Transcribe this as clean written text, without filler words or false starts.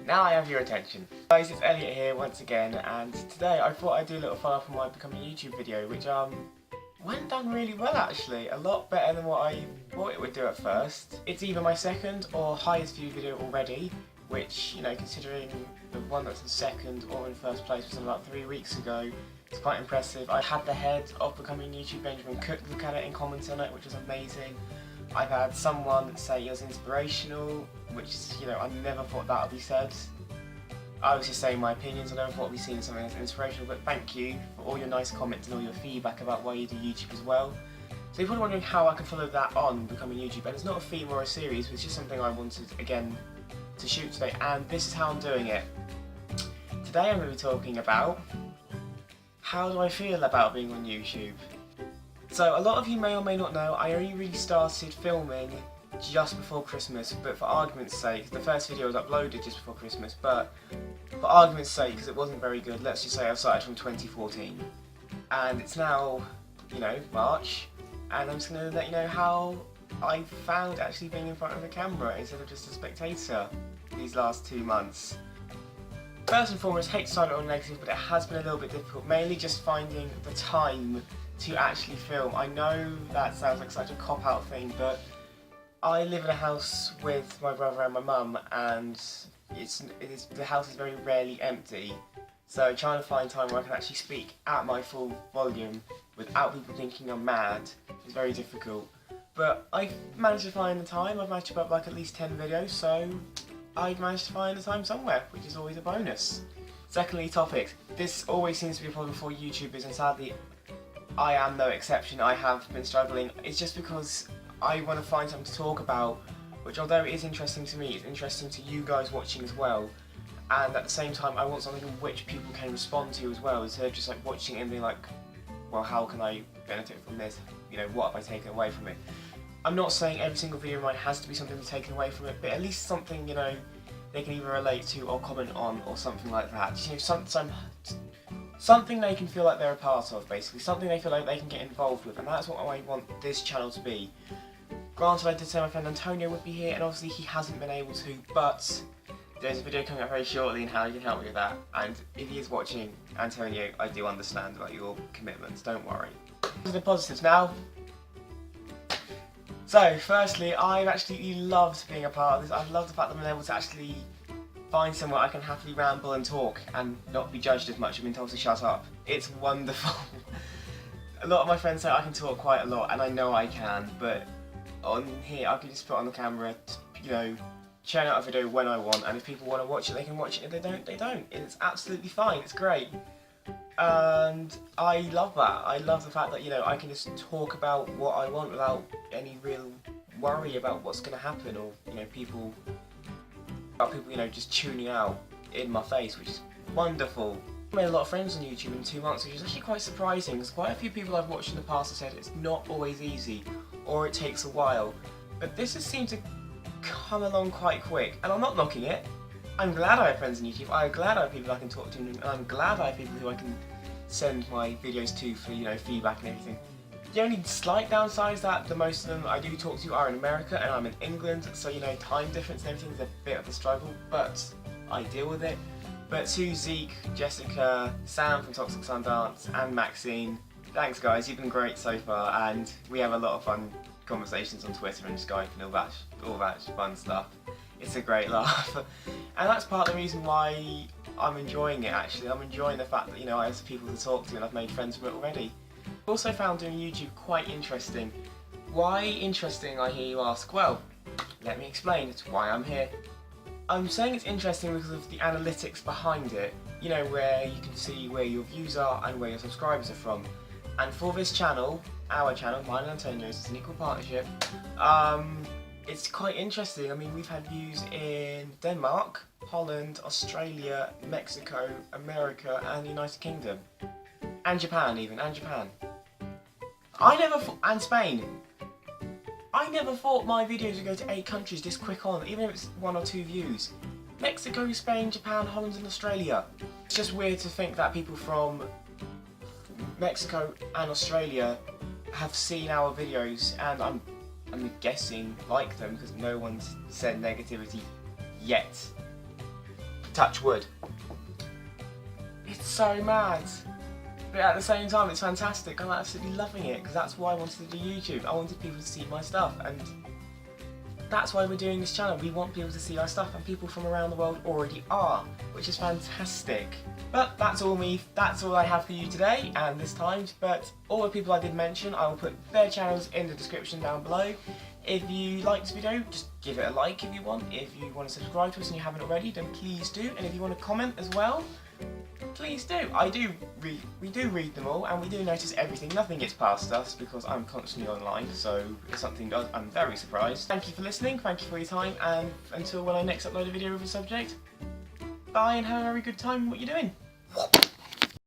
Now I have your attention. Guys, it's Elliot here once again, and today I thought I'd do a little follow-up on my Becoming YouTube video, which went down really well actually. A lot better than what I thought it would do at first. It's either my second or highest viewed video already, which, you know, considering the one that's in second or in first place was about 3 weeks ago, it's quite impressive. I had the head of Becoming YouTube, Benjamin Cook, look at it and comment on it, which was amazing. I've had someone say it was inspirational, which, you know, I never thought that would be said. I was just saying my opinions, I never thought we'd seen something that's inspirational, but thank you for all your nice comments and all your feedback about why you do YouTube as well. So you're probably wondering how I can follow that on Becoming YouTube, and it's not a theme or a series, it's just something I wanted, again, to shoot today, and this is how I'm doing it. Today I'm going to be talking about how do I feel about being on YouTube. So a lot of you may or may not know, I only really started filming just before Christmas, but for argument's sake, the first video was uploaded just before Christmas, but for argument's sake, because it wasn't very good, let's just say I started from 2014. And it's now, you know, March, and I'm just going to let you know how I found actually being in front of the camera instead of just a spectator these last 2 months. First and foremost, hate to start it on negative, but it has been a little bit difficult, mainly just finding the time to actually film. I know that sounds like such a cop-out thing, but I live in a house with my brother and my mum, and the house is very rarely empty, so trying to find time where I can actually speak at my full volume without people thinking I'm mad is very difficult. But I've managed to find the time. I've managed to put up like at least 10 videos, so I've managed to find the time somewhere, which is always a bonus. Secondly, topics. This always seems to be a problem for YouTubers, and sadly I am no exception. I have been struggling. It's just because I want to find something to talk about, which, although it is interesting to me, it's interesting to you guys watching as well. And at the same time, I want something which people can respond to as well, instead of just like watching it and being like, well, how can I benefit from this? You know, what have I taken away from it? I'm not saying every single video of mine has to be something taken away from it, but at least something, you know, they can either relate to or comment on or something like that. Just, you know, something they can feel like they're a part of, basically. Something they feel like they can get involved with, and that's what I want this channel to be. Granted, I did say my friend Antonio would be here, and obviously he hasn't been able to, but there's a video coming up very shortly on how you can help me with that. And if he is watching, Antonio, I do understand about your commitments, don't worry. The positives now. So, firstly, I've actually loved being a part of this. I've loved the fact that I'm able to actually find somewhere I can happily ramble and talk and not be judged as much. I've been told to shut up. It's wonderful. A lot of my friends say I can talk quite a lot, and I know I can, but on here I can just put on the camera, you know, churn out a video when I want, and if people want to watch it, they can watch it. If they don't, they don't. It's absolutely fine. It's great. And I love that. I love the fact that, you know, I can just talk about what I want without any real worry about what's going to happen, or, you know, people, you know, just tuning out in my face, which is wonderful. I made a lot of friends on YouTube in 2 months, which is actually quite surprising, because quite a few people I've watched in the past have said it's not always easy, or it takes a while. But this has seemed to come along quite quick, and I'm not knocking it. I'm glad I have friends on YouTube, I'm glad I have people I can talk to, and I'm glad I have people who I can send my videos to for, you know, feedback and everything. The only slight downside is that the most of them I do talk to are in America, and I'm in England, so, you know, time difference and everything is a bit of a struggle, but I deal with it. But to Zeke, Jessica, Sam from Toxic Sundance, and Maxine, thanks guys, you've been great so far, and we have a lot of fun conversations on Twitter and Skype and all that fun stuff. It's a great laugh. And that's part of the reason why I'm enjoying it, actually. I'm enjoying the fact that, you know, I have people to talk to and I've made friends from it already. I've also found doing YouTube quite interesting. Why interesting, I hear you ask? Well, let me explain. It's why I'm here. I'm saying it's interesting because of the analytics behind it. You know, where you can see where your views are and where your subscribers are from. And for this channel, our channel, mine and Antonio's, it's an equal partnership, it's quite interesting. I mean, we've had views in Denmark, Holland, Australia, Mexico, America, and the United Kingdom. And Japan even, and Japan. And Spain. I never thought my videos would go to 8 countries this quick on, even if it's 1 or 2 views. Mexico, Spain, Japan, Holland and Australia. It's just weird to think that people from Mexico and Australia have seen our videos, and I'm guessing like them, because no one's said negativity yet. Touch wood. It's so mad. But at the same time, it's fantastic. I'm absolutely loving it because that's why I wanted to do YouTube. I wanted people to see my stuff, and that's why we're doing this channel. We want people to see our stuff, and people from around the world already are, which is fantastic. But that's all me. That's all I have for you today and this time. But all the people I did mention, I will put their channels in the description down below. If you liked this video, just give it a like if you want. If you want to subscribe to us and you haven't already, then please do. And if you want to comment as well, please do. We do read them all, and we do notice everything. Nothing gets past us because I'm constantly online, so if something does, I'm very surprised. Thank you for listening, thank you for your time, and until when I next upload a video with a subject, bye and have a very good time in what you're doing.